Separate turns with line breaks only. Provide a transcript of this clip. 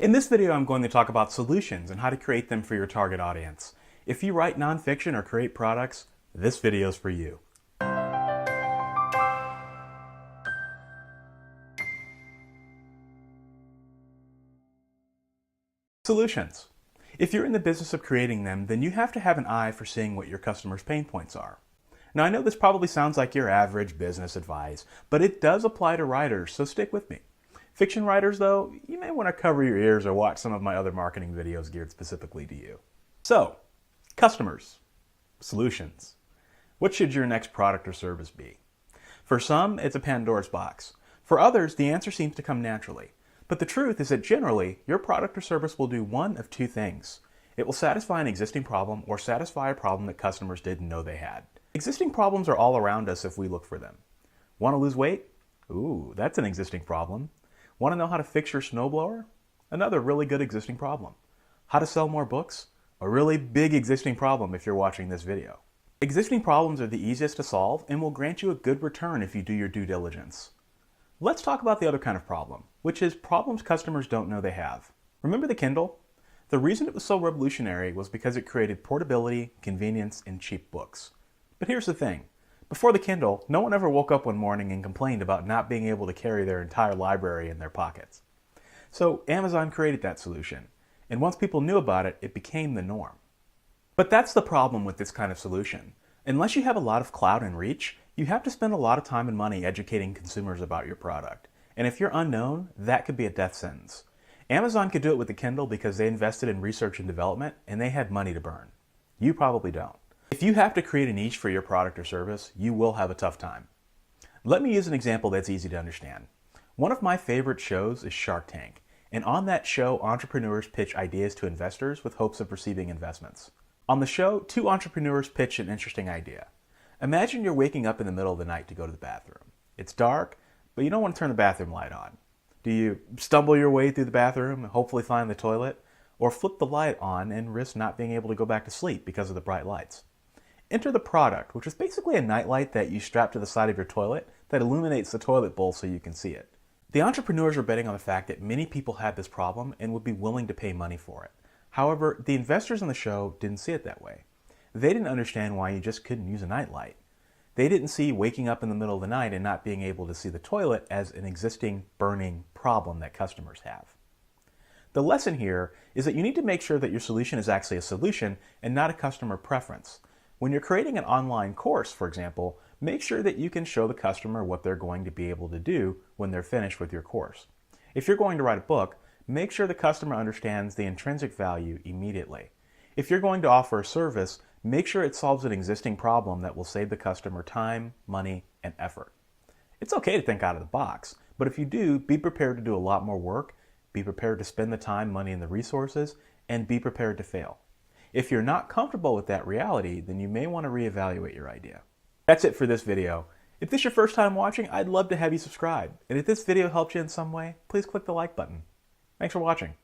In this video, I'm going to talk about solutions and how to create them for your target audience. If you write nonfiction or create products, this video is for you. Solutions. If you're in the business of creating them, then you have to have an eye for seeing what your customers' pain points are. Now, I know this probably sounds like your average business advice, but it does apply to writers, so stick with me. Fiction writers, though, you may want to cover your ears or watch some of my other marketing videos geared specifically to you. So, customers, solutions. What should your next product or service be? For some, it's a Pandora's box. For others, the answer seems to come naturally. But the truth is that generally, your product or service will do one of two things. It will satisfy an existing problem or satisfy a problem that customers didn't know they had. Existing problems are all around us if we look for them. Want to lose weight? Ooh, that's an existing problem. Want to know how to fix your snowblower? Another really good existing problem. How to sell more books? A really big existing problem if you're watching this video. Existing problems are the easiest to solve and will grant you a good return if you do your due diligence. Let's talk about the other kind of problem, which is problems customers don't know they have. Remember the Kindle? The reason it was so revolutionary was because it created portability, convenience, and cheap books. But here's the thing. Before the Kindle, no one ever woke up one morning and complained about not being able to carry their entire library in their pockets. So Amazon created that solution, and once people knew about it, it became the norm. But that's the problem with this kind of solution. Unless you have a lot of clout and reach, you have to spend a lot of time and money educating consumers about your product. And if you're unknown, that could be a death sentence. Amazon could do it with the Kindle because they invested in research and development, and they had money to burn. You probably don't. If you have to create a niche for your product or service, you will have a tough time. Let me use an example that's easy to understand. One of my favorite shows is Shark Tank, and on that show, entrepreneurs pitch ideas to investors with hopes of receiving investments. On the show, two entrepreneurs pitch an interesting idea. Imagine you're waking up in the middle of the night to go to the bathroom. It's dark, but you don't want to turn the bathroom light on. Do you stumble your way through the bathroom and hopefully find the toilet, or flip the light on and risk not being able to go back to sleep because of the bright lights? Enter the product, which is basically a nightlight that you strap to the side of your toilet that illuminates the toilet bowl so you can see it. The entrepreneurs were betting on the fact that many people had this problem and would be willing to pay money for it. However, the investors on the show didn't see it that way. They didn't understand why you just couldn't use a nightlight. They didn't see waking up in the middle of the night and not being able to see the toilet as an existing burning problem that customers have. The lesson here is that you need to make sure that your solution is actually a solution and not a customer preference. When you're creating an online course, for example, make sure that you can show the customer what they're going to be able to do when they're finished with your course. If you're going to write a book, make sure the customer understands the intrinsic value immediately. If you're going to offer a service, make sure it solves an existing problem that will save the customer time, money, and effort. It's okay to think out of the box, but if you do, be prepared to do a lot more work, be prepared to spend the time, money, and the resources, and be prepared to fail. If you're not comfortable with that reality, then you may want to reevaluate your idea. That's it for this video. If this is your first time watching, I'd love to have you subscribe. And if this video helped you in some way, please click the like button. Thanks for watching.